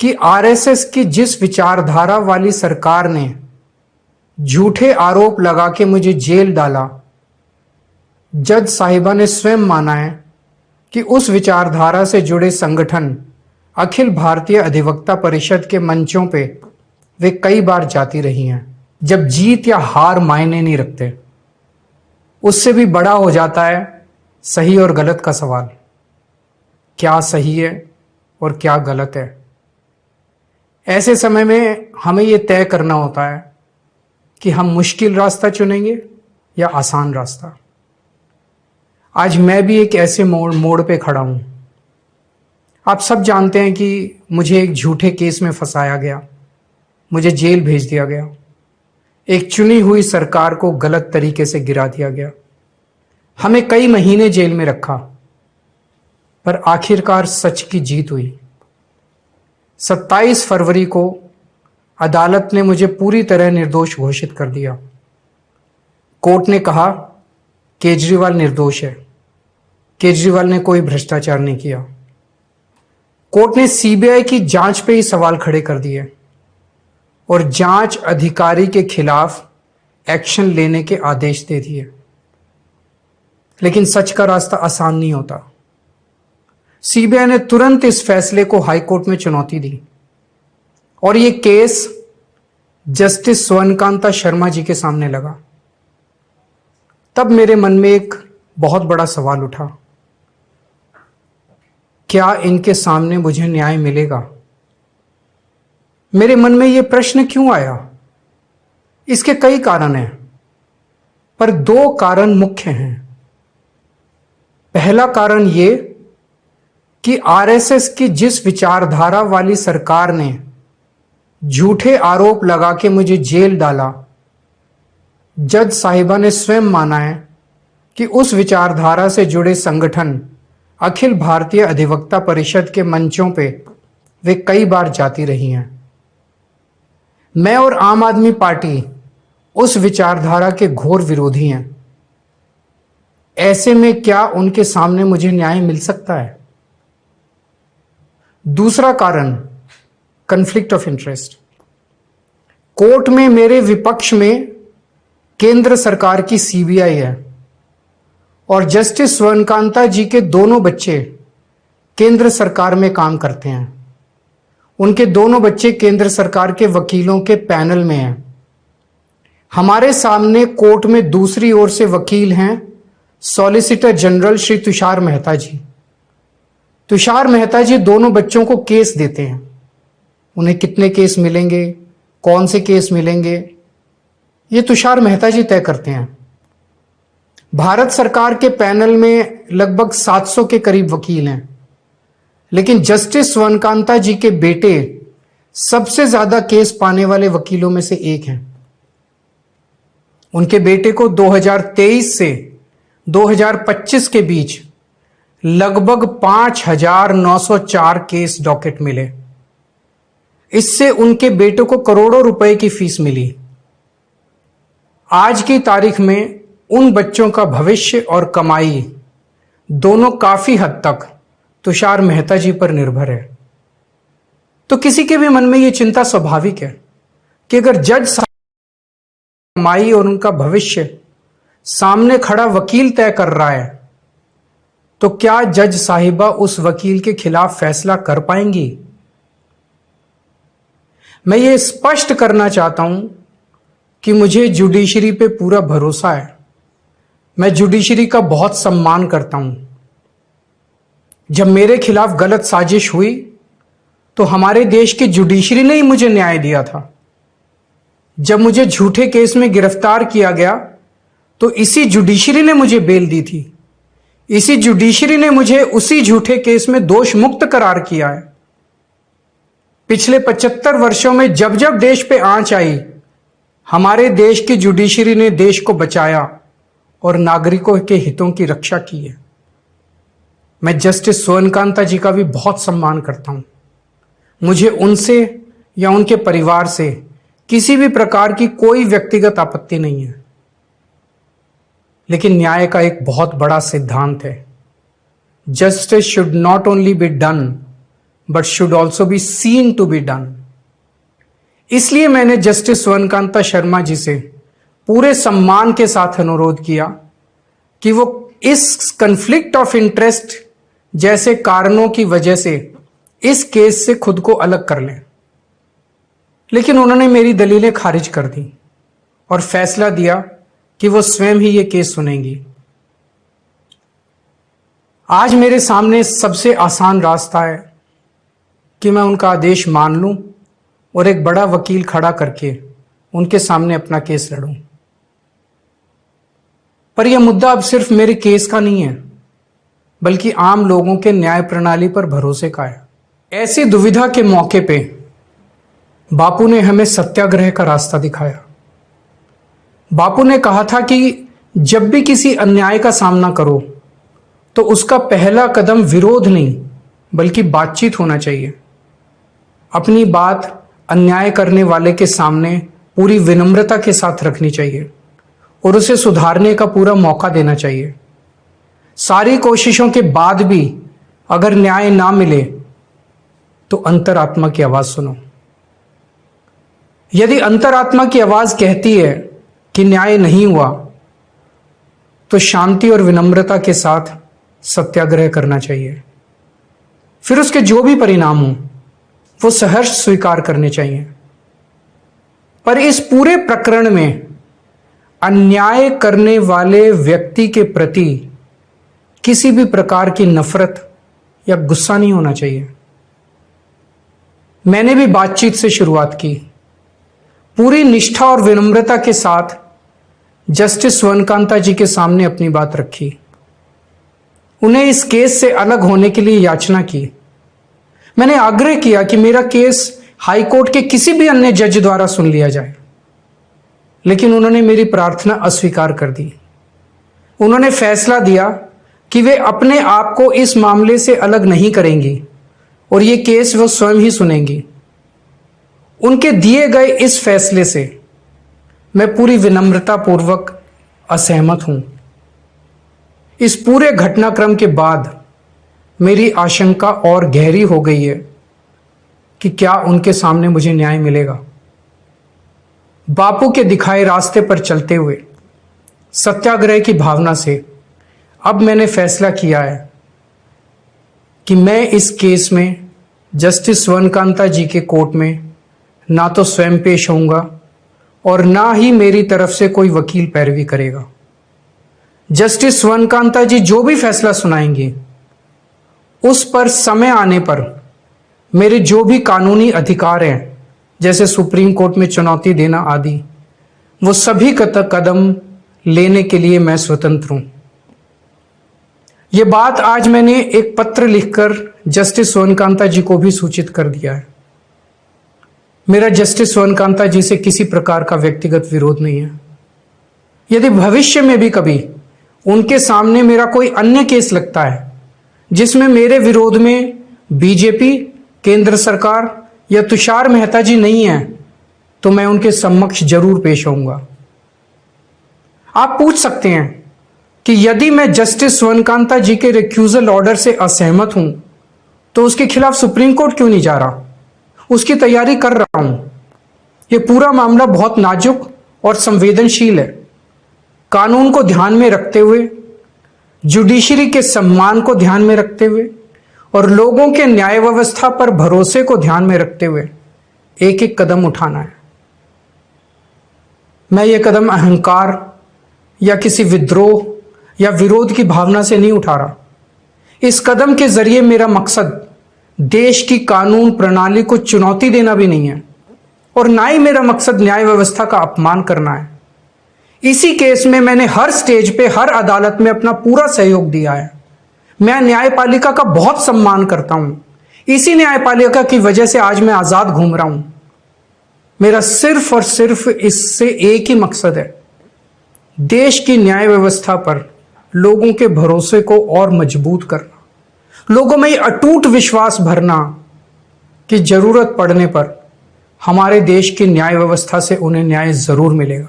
कि आरएसएस की जिस विचारधारा वाली सरकार ने झूठे आरोप लगा के मुझे जेल डाला, जज साहिबा ने स्वयं माना है कि उस विचारधारा से जुड़े संगठन अखिल भारतीय अधिवक्ता परिषद के मंचों पे वे कई बार जाती रही हैं। जब जीत या हार मायने नहीं रखते, उससे भी बड़ा हो जाता है सही और गलत का सवाल। क्या सही है और क्या गलत है? ऐसे समय में हमें यह तय करना होता है कि हम मुश्किल रास्ता चुनेंगे या आसान रास्ता। आज मैं भी एक ऐसे मोड़ पे खड़ा हूं। आप सब जानते हैं कि मुझे एक झूठे केस में फंसाया गया, मुझे जेल भेज दिया गया, एक चुनी हुई सरकार को गलत तरीके से गिरा दिया गया, हमें कई महीने जेल में रखा, पर आखिरकार सच की जीत हुई। 27 फरवरी को अदालत ने मुझे पूरी तरह निर्दोष घोषित कर दिया। कोर्ट ने कहा केजरीवाल निर्दोष है, केजरीवाल ने कोई भ्रष्टाचार नहीं किया। कोर्ट ने सीबीआई की जांच पे ही सवाल खड़े कर दिए और जांच अधिकारी के खिलाफ एक्शन लेने के आदेश दे दिए। लेकिन सच का रास्ता आसान नहीं होता। सीबीआई ने तुरंत इस फैसले को हाईकोर्ट में चुनौती दी और यह केस जस्टिस स्वर्णकांता शर्मा जी के सामने लगा। तब मेरे मन में एक बहुत बड़ा सवाल उठा, क्या इनके सामने मुझे न्याय मिलेगा? मेरे मन में यह प्रश्न क्यों आया? इसके कई कारण हैं, पर 2 कारण मुख्य हैं। पहला कारण यह कि आरएसएस की जिस विचारधारा वाली सरकार ने झूठे आरोप लगा के मुझे जेल डाला, जज साहिबा ने स्वयं माना है कि उस विचारधारा से जुड़े संगठन अखिल भारतीय अधिवक्ता परिषद के मंचों पे वे कई बार जाती रही हैं। मैं और आम आदमी पार्टी उस विचारधारा के घोर विरोधी हैं। ऐसे में क्या उनके सामने मुझे न्याय मिल सकता है? दूसरा कारण कॉन्फ्लिक्ट ऑफ इंटरेस्ट। कोर्ट में मेरे विपक्ष में केंद्र सरकार की सीबीआई है और जस्टिस स्वर्णकांता जी के दोनों बच्चे केंद्र सरकार में काम करते हैं। उनके दोनों बच्चे केंद्र सरकार के वकीलों के पैनल में हैं। हमारे सामने कोर्ट में दूसरी ओर से वकील हैं सॉलिसिटर जनरल श्री तुषार मेहता जी। तुषार मेहता जी दोनों बच्चों को केस देते हैं। उन्हें कितने केस मिलेंगे, कौन से केस मिलेंगे, ये तुषार मेहता जी तय करते हैं। भारत सरकार के पैनल में लगभग 700 के करीब वकील हैं, लेकिन जस्टिस स्वर्णकांता जी के बेटे सबसे ज्यादा केस पाने वाले वकीलों में से एक हैं। उनके बेटे को 2023 से 2025 के बीच लगभग 5,904 केस डॉकेट मिले। इससे उनके बेटे को करोड़ों रुपए की फीस मिली। आज की तारीख में उन बच्चों का भविष्य और कमाई दोनों काफी हद तक तुषार मेहता जी पर निर्भर है। तो किसी के भी मन में यह चिंता स्वाभाविक है कि अगर जज कमाई और उनका भविष्य सामने खड़ा वकील तय कर रहा है, तो क्या जज साहिबा उस वकील के खिलाफ फैसला कर पाएंगी? मैं ये स्पष्ट करना चाहता हूं कि मुझे जुडिशरी पे पूरा भरोसा है। मैं जुडिशरी का बहुत सम्मान करता हूं। जब मेरे खिलाफ गलत साजिश हुई तो हमारे देश की जुडिशरी ने ही मुझे न्याय दिया था। जब मुझे झूठे केस में गिरफ्तार किया गया तो इसी जुडिशरी ने मुझे बेल दी थी। इसी जुडिशरी ने मुझे उसी झूठे केस में दोष मुक्त करार किया है। पिछले 75 वर्षों में जब जब देश पे आंच आई, हमारे देश की जुडिशरी ने देश को बचाया और नागरिकों के हितों की रक्षा की है। मैं जस्टिस स्वर्णकांता जी का भी बहुत सम्मान करता हूं। मुझे उनसे या उनके परिवार से किसी भी प्रकार की कोई व्यक्तिगत आपत्ति नहीं है। लेकिन न्याय का एक बहुत बड़ा सिद्धांत है, justice should not only be done but should also be seen to be done. इसलिए मैंने जस्टिस स्वर्णकांता शर्मा जी से पूरे सम्मान के साथ अनुरोध किया कि वो इस कन्फ्लिक्ट ऑफ इंटरेस्ट जैसे कारणों की वजह से इस केस से खुद को अलग कर लें। लेकिन उन्होंने मेरी दलीलें खारिज कर दी और फैसला दिया कि वो स्वयं ही ये केस सुनेंगी। आज मेरे सामने सबसे आसान रास्ता है कि मैं उनका आदेश मान लूं और एक बड़ा वकील खड़ा करके उनके सामने अपना केस लड़ूं। पर यह मुद्दा अब सिर्फ मेरे केस का नहीं है, बल्कि आम लोगों के न्याय प्रणाली पर भरोसे का है। ऐसी दुविधा के मौके पे बापू ने हमें सत्याग्रह का रास्ता दिखाया। बापू ने कहा था कि जब भी किसी अन्याय का सामना करो तो उसका पहला कदम विरोध नहीं बल्कि बातचीत होना चाहिए। अपनी बात अन्याय करने वाले के सामने पूरी विनम्रता के साथ रखनी चाहिए और उसे सुधारने का पूरा मौका देना चाहिए। सारी कोशिशों के बाद भी अगर न्याय ना मिले तो अंतरात्मा की आवाज सुनो। यदि अंतरात्मा की आवाज कहती है कि न्याय नहीं हुआ तो शांति और विनम्रता के साथ सत्याग्रह करना चाहिए। फिर उसके जो भी परिणाम हो वो सहर्ष स्वीकार करने चाहिए। पर इस पूरे प्रकरण में अन्याय करने वाले व्यक्ति के प्रति किसी भी प्रकार की नफरत या गुस्सा नहीं होना चाहिए। मैंने भी बातचीत से शुरुआत की, पूरी निष्ठा और विनम्रता के साथ जस्टिस स्वर्णकांता जी के सामने अपनी बात रखी। उन्हें इस केस से अलग होने के लिए याचना की। मैंने आग्रह किया कि मेरा केस हाई कोर्ट के किसी भी अन्य जज द्वारा सुन लिया जाए, लेकिन उन्होंने मेरी प्रार्थना अस्वीकार कर दी। उन्होंने फैसला दिया कि वे अपने आप को इस मामले से अलग नहीं करेंगी और ये केस वो स्वयं ही सुनेंगी। उनके दिए गए इस फैसले से मैं पूरी विनम्रता पूर्वक असहमत हूं। इस पूरे घटनाक्रम के बाद मेरी आशंका और गहरी हो गई है कि क्या उनके सामने मुझे न्याय मिलेगा। बापू के दिखाए रास्ते पर चलते हुए सत्याग्रह की भावना से अब मैंने फैसला किया है कि मैं इस केस में जस्टिस स्वर्णकांता जी के कोर्ट में ना तो स्वयं पेश होऊंगा और ना ही मेरी तरफ से कोई वकील पैरवी करेगा। जस्टिस स्वर्णकांता जी जो भी फैसला सुनाएंगे उस पर समय आने पर मेरे जो भी कानूनी अधिकार हैं, जैसे सुप्रीम कोर्ट में चुनौती देना आदि, वो सभी कदम लेने के लिए मैं स्वतंत्र हूं। ये बात आज मैंने एक पत्र लिखकर जस्टिस स्वर्णकांता जी को भी सूचित कर दिया है। मेरा जस्टिस स्वर्णकांता जी से किसी प्रकार का व्यक्तिगत विरोध नहीं है। यदि भविष्य में भी कभी उनके सामने मेरा कोई अन्य केस लगता है जिसमें मेरे विरोध में बीजेपी, केंद्र सरकार या तुषार मेहता जी नहीं है, तो मैं उनके समक्ष जरूर पेश होऊंगा। आप पूछ सकते हैं कि यदि मैं जस्टिस स्वर्णकांता जी के रिक्यूजल ऑर्डर से असहमत हूं तो उसके खिलाफ सुप्रीम कोर्ट क्यों नहीं जा रहा? उसकी तैयारी कर रहा हूं। यह पूरा मामला बहुत नाजुक और संवेदनशील है। कानून को ध्यान में रखते हुए, जुडिशरी के सम्मान को ध्यान में रखते हुए और लोगों के न्याय व्यवस्था पर भरोसे को ध्यान में रखते हुए एक एक कदम उठाना है। मैं ये कदम अहंकार या किसी विद्रोह या विरोध की भावना से नहीं उठा रहा। इस कदम के जरिए मेरा मकसद देश की कानून प्रणाली को चुनौती देना भी नहीं है और ना ही मेरा मकसद न्याय व्यवस्था का अपमान करना है। इसी केस में मैंने हर स्टेज पे, हर अदालत में अपना पूरा सहयोग दिया है। मैं न्यायपालिका का बहुत सम्मान करता हूं। इसी न्यायपालिका की वजह से आज मैं आजाद घूम रहा हूं। मेरा सिर्फ और सिर्फ इससे एक ही मकसद है, देश की न्याय व्यवस्था पर लोगों के भरोसे को और मजबूत करना, लोगों में अटूट विश्वास भरना कि जरूरत पड़ने पर हमारे देश की न्याय व्यवस्था से उन्हें न्याय जरूर मिलेगा।